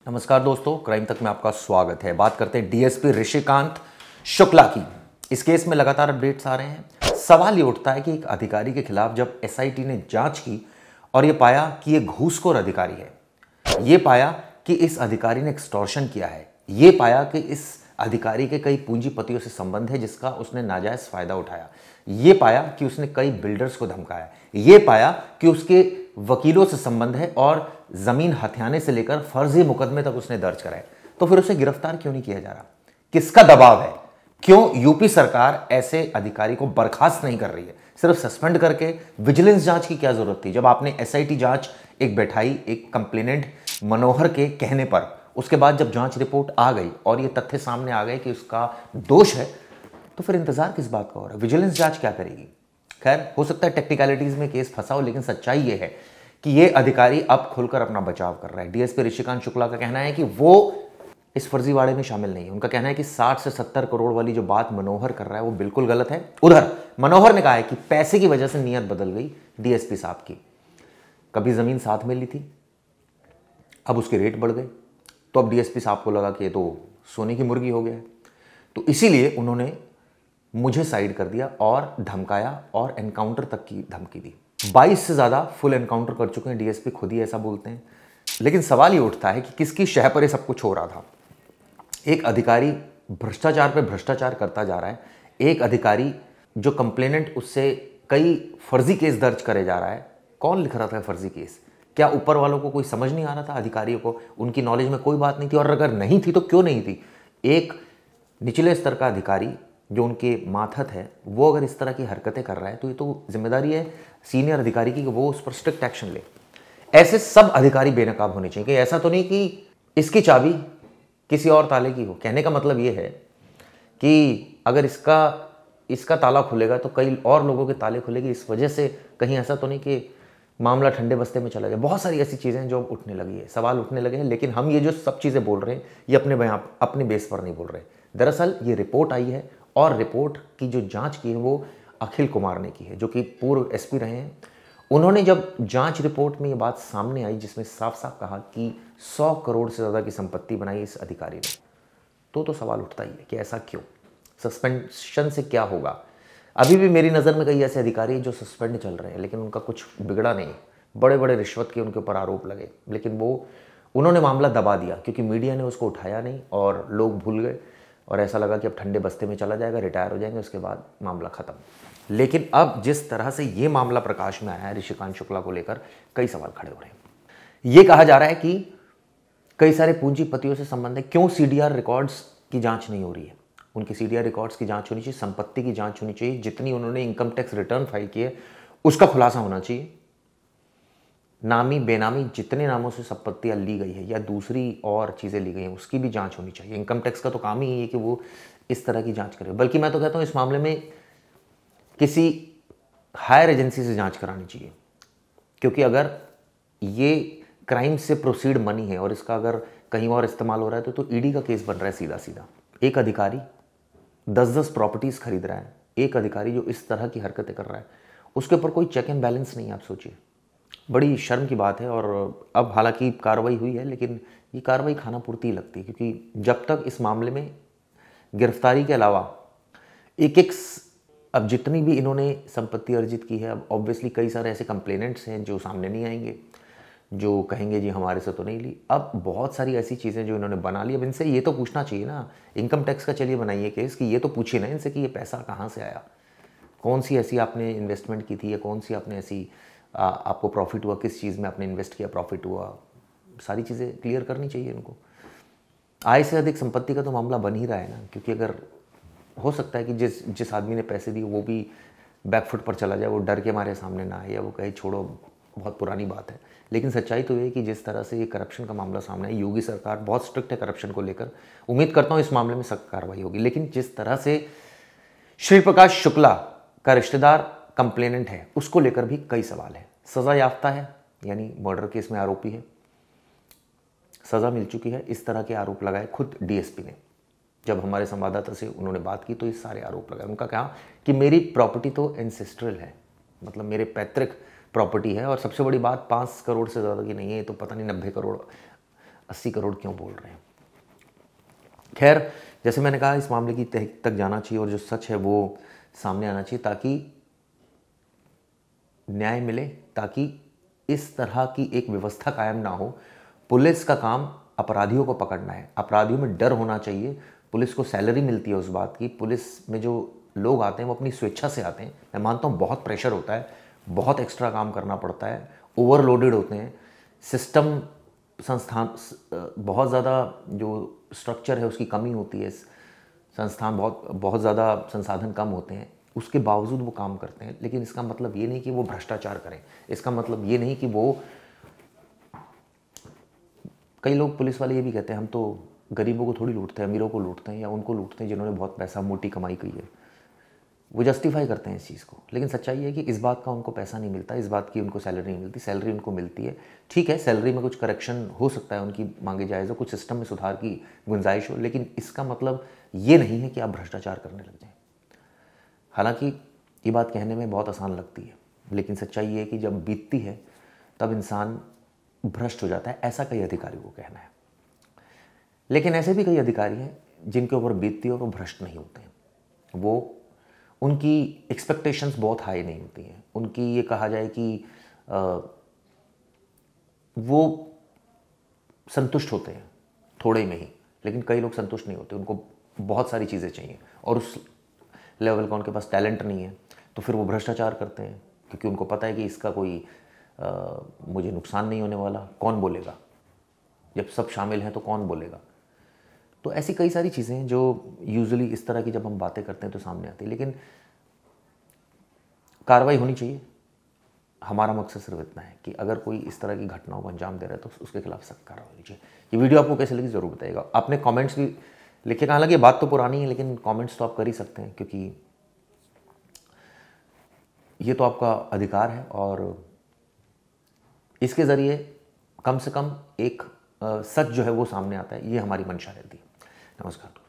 नमस्कार दोस्तों, क्राइम तक में आपका स्वागत है। बात करते हैं डीएसपी ऋषिकांत शुक्ला की। इस केस में लगातार अपडेट्स आ रहे हैं। सवाल ये उठता है कि एक अधिकारी के खिलाफ जब एसआईटी ने जांच की और ये पाया कि ये घूसखोर अधिकारी है, ये पाया कि इस अधिकारी ने एक्सटॉर्शन किया है, ये पाया कि इस अधिकारी के कई पूंजीपतियों से संबंध है जिसका उसने नाजायज फायदा उठाया, ये पाया कि उसने कई बिल्डर्स को धमकाया, ये पाया कि उसके वकीलों से संबंध है और जमीन हथियाने से लेकर फर्जी मुकदमे तक उसने दर्ज कराए, तो फिर उसे गिरफ्तार क्यों नहीं किया जा रहा? किसका दबाव है? क्यों यूपी सरकार ऐसे अधिकारी को बर्खास्त नहीं कर रही है? सिर्फ सस्पेंड करके विजिलेंस जांच की क्या जरूरत थी? जब आपने एसआईटी जांच एक बैठाई एक कंप्लेनेंट मनोहर के कहने पर, उसके बाद जब जांच रिपोर्ट आ गई और ये तथ्य सामने आ गए कि उसका दोष है, तो फिर इंतजार किस बात का हो रहा है? विजिलेंस जांच क्या करेगी? खैर, हो सकता है टेक्निकलिटीज में केस फंसा हो, लेकिन सच्चाई ये है कि ये अधिकारी अब खुलकर अपना बचाव कर रहा है। डीएसपी ऋषिकांत शुक्ला का कहना है कि वो इस फर्जीवाड़े में शामिल नहीं है। उनका कहना है कि 60 से 70 करोड़ वाली जो बात मनोहर कर रहा है वो बिल्कुल गलत है। उधर मनोहर ने कहा है कि पैसे की वजह से नीयत बदल गई डीएसपी साहब की। कभी जमीन साथ में ली थी, अब उसके रेट बढ़ गए, तो अब डीएसपी साहब को लगा कि ये तो सोने की मुर्गी हो गया है, तो इसीलिए उन्होंने मुझे साइड कर दिया और धमकाया और एनकाउंटर तक की धमकी दी। 22 से ज्यादा फुल एनकाउंटर कर चुके हैं, डीएसपी खुद ही ऐसा बोलते हैं। लेकिन सवाल ये उठता है कि किसकी शह पर ये सब कुछ हो रहा था? एक अधिकारी भ्रष्टाचार पे भ्रष्टाचार करता जा रहा है, एक अधिकारी जो कंप्लेनेंट उससे कई फर्जी केस दर्ज करे जा रहा है। कौन लिख रहा था फर्जी केस? क्या ऊपर वालों को कोई समझ नहीं आ रहा था? अधिकारियों को उनकी नॉलेज में कोई बात नहीं थी? और अगर नहीं थी तो क्यों नहीं थी? एक निचले स्तर का अधिकारी जो उनके मातहत है, वो अगर इस तरह की हरकतें कर रहा है तो ये तो जिम्मेदारी है सीनियर अधिकारी की कि वो उस पर स्ट्रिक्ट एक्शन ले। ऐसे सब अधिकारी बेनकाब होने चाहिए। कि ऐसा तो नहीं कि इसकी चाबी किसी और ताले की हो। कहने का मतलब ये है कि अगर इसका ताला खुलेगा तो कई और लोगों के ताले खुलेंगे। इस वजह से कहीं ऐसा तो नहीं कि मामला ठंडे बस्ते में चला जाए। बहुत सारी ऐसी चीज़ें हैं जो उठने लगी है, सवाल उठने लगे हैं। लेकिन हम ये जो सब चीज़ें बोल रहे हैं ये अपने बेस पर नहीं बोल रहे। दरअसल ये रिपोर्ट आई है और रिपोर्ट की जो जांच की है वो अखिल कुमार ने की है, जो कि पूर्व एसपी रहे हैं। उन्होंने जब जांच रिपोर्ट में ये बात सामने आई जिसमें साफ साफ कहा कि 100 करोड़ से ज़्यादा की संपत्ति बनाई इस अधिकारी ने, तो सवाल उठता ही है कि ऐसा क्यों? सस्पेंशन से क्या होगा? अभी भी मेरी नज़र में कई ऐसे अधिकारी जो सस्पेंड चल रहे हैं, लेकिन उनका कुछ बिगड़ा नहीं। बड़े बड़े रिश्वत के उनके ऊपर आरोप लगे, लेकिन उन्होंने मामला दबा दिया क्योंकि मीडिया ने उसको उठाया नहीं और लोग भूल गए और ऐसा लगा कि अब ठंडे बस्ते में चला जाएगा, रिटायर हो जाएंगे, उसके बाद मामला ख़त्म। लेकिन अब जिस तरह से ये मामला प्रकाश में आया है ऋषिकांत शुक्ला को लेकर, कई सवाल खड़े हो रहे हैं। ये कहा जा रहा है कि कई सारे पूंजीपतियों से संबंध है। क्यों सीडीआर रिकॉर्ड्स की जांच नहीं हो रही है? उनके सीडीआर रिकॉर्ड्स की जांच होनी चाहिए, संपत्ति की जांच होनी चाहिए, जितनी उन्होंने इनकम टैक्स रिटर्न फाइल किए उसका खुलासा होना चाहिए। नामी बेनामी जितने नामों से संपत्तियां ली गई है या दूसरी और चीज़ें ली गई हैं उसकी भी जांच होनी चाहिए। इनकम टैक्स का तो काम ही है कि वो इस तरह की जांच करे। बल्कि मैं तो कहता हूँ इस मामले में किसी हायर एजेंसी से जांच करानी चाहिए, क्योंकि अगर ये क्राइम से प्रोसीड मनी है और इसका अगर कहीं और इस्तेमाल हो रहा है तो ईडी का केस बन रहा है सीधा सीधा। एक अधिकारी 10-10 प्रॉपर्टीज खरीद रहा है, एक अधिकारी जो इस तरह की हरकतें कर रहा है, उसके ऊपर कोई चेक एंड बैलेंस नहीं है। आप सोचिए, बड़ी शर्म की बात है। और अब हालांकि कार्रवाई हुई है, लेकिन ये कार्रवाई खाना पूर्ति लगती है, क्योंकि जब तक इस मामले में गिरफ्तारी के अलावा एक अब जितनी भी इन्होंने संपत्ति अर्जित की है, अब ऑब्वियसली कई सारे ऐसे कंप्लेनेंट्स हैं जो सामने नहीं आएंगे, जो कहेंगे जी हमारे से तो नहीं ली। अब बहुत सारी ऐसी चीज़ें जो इन्होंने बना ली, अब इनसे ये तो पूछना चाहिए ना, इनकम टैक्स का चलिए बनाइए केस, कि ये तो पूछिए ना इनसे कि ये पैसा कहाँ से आया, कौन सी ऐसी आपने इन्वेस्टमेंट की थी या कौन सी आपने ऐसी आपको प्रॉफिट हुआ, किस चीज़ में आपने इन्वेस्ट किया, प्रॉफिट हुआ, सारी चीज़ें क्लियर करनी चाहिए इनको। आय से अधिक संपत्ति का तो मामला बन ही रहा है ना, क्योंकि अगर हो सकता है कि जिस आदमी ने पैसे दिए वो भी बैकफुट पर चला जाए, वो डर के मारे सामने ना आए या वो कहे छोड़ो बहुत पुरानी बात है। लेकिन सच्चाई तो ये है कि जिस तरह से ये करप्शन का मामला सामने है, योगी सरकार बहुत स्ट्रिक्ट है करप्शन को लेकर। उम्मीद करता हूँ इस मामले में सख्त कार्रवाई होगी। लेकिन जिस तरह से श्री प्रकाश शुक्ला का रिश्तेदार कंप्लेनेंट है, उसको लेकर भी कई सवाल है। सजा याफ्ता है, यानी मर्डर केस में आरोपी है, सजा मिल चुकी है, इस तरह के आरोप लगाए खुद डीएसपी ने। जब हमारे संवाददाता से उन्होंने बात की तो ये सारे आरोप लगाए। उनका कहा कि मेरी प्रॉपर्टी तो एंसेस्ट्रल है, मतलब मेरे पैतृक प्रॉपर्टी है, और सबसे बड़ी बात 5 करोड़ से ज़्यादा की नहीं है, तो पता नहीं 90 करोड़ 80 करोड़ क्यों बोल रहे हैं। खैर, जैसे मैंने कहा, इस मामले की तह तक जाना चाहिए और जो सच है वो सामने आना चाहिए ताकि न्याय मिले, ताकि इस तरह की एक व्यवस्था कायम ना हो। पुलिस का काम अपराधियों को पकड़ना है, अपराधियों में डर होना चाहिए। पुलिस को सैलरी मिलती है उस बात की। पुलिस में जो लोग आते हैं वो अपनी स्वेच्छा से आते हैं। मैं मानता हूँ बहुत प्रेशर होता है, बहुत एक्स्ट्रा काम करना पड़ता है, ओवरलोडेड होते हैं सिस्टम, संस्थान बहुत ज़्यादा जो स्ट्रक्चर है उसकी कमी होती है, संस्थान बहुत ज़्यादा संसाधन कम होते हैं, उसके बावजूद वो काम करते हैं। लेकिन इसका मतलब ये नहीं कि वो भ्रष्टाचार करें, इसका मतलब ये नहीं कि वो, कई लोग पुलिस वाले ये भी कहते हैं हम तो गरीबों को थोड़ी लूटते हैं, अमीरों को लूटते हैं या उनको लूटते हैं जिन्होंने बहुत पैसा मोटी कमाई की है। वो जस्टिफाई करते हैं इस चीज़ को, लेकिन सच्चाई है कि इस बात का उनको पैसा नहीं मिलता, इस बात की उनको सैलरी नहीं मिलती। सैलरी उनको मिलती है, ठीक है, सैलरी में कुछ करेक्शन हो सकता है, उनकी मांगे जायज़ हो, कुछ सिस्टम में सुधार की गुंजाइश हो, लेकिन इसका मतलब ये नहीं है कि आप भ्रष्टाचार करने लग जाएं। हालांकि ये बात कहने में बहुत आसान लगती है, लेकिन सच्चाई ये है कि जब बीतती है तब इंसान भ्रष्ट हो जाता है, ऐसा कई अधिकारियों को कहना है। लेकिन ऐसे भी कई अधिकारी हैं जिनके ऊपर बीतती है और वो भ्रष्ट नहीं होते हैं। वो, उनकी एक्सपेक्टेशंस बहुत हाई नहीं होती हैं, उनकी ये कहा जाए कि वो संतुष्ट होते हैं थोड़े में ही। लेकिन कई लोग संतुष्ट नहीं होते, उनको बहुत सारी चीज़ें चाहिए और उस लेवल का उनके पास टैलेंट नहीं है, तो फिर वो भ्रष्टाचार करते हैं क्योंकि उनको पता है कि इसका कोई मुझे नुकसान नहीं होने वाला, कौन बोलेगा, जब सब शामिल हैं तो कौन बोलेगा। तो ऐसी कई सारी चीज़ें हैं जो यूजुअली इस तरह की जब हम बातें करते हैं तो सामने आती है। लेकिन कार्रवाई होनी चाहिए। हमारा मकसद सिर्फ इतना है कि अगर कोई इस तरह की घटनाओं को अंजाम दे रहा है तो उसके खिलाफ सख्त कार्रवाई होनी चाहिए। ये वीडियो आपको कैसे लगी ज़रूर बताइएगा। आपने कमेंट्स भी लिखे, हालांकि बात तो पुरानी है लेकिन कमेंट्स तो आप कर ही सकते हैं क्योंकि ये तो आपका अधिकार है और इसके ज़रिए कम से कम एक सच जो है वो सामने आता है, ये हमारी मंशा रहती है। नमस्कार।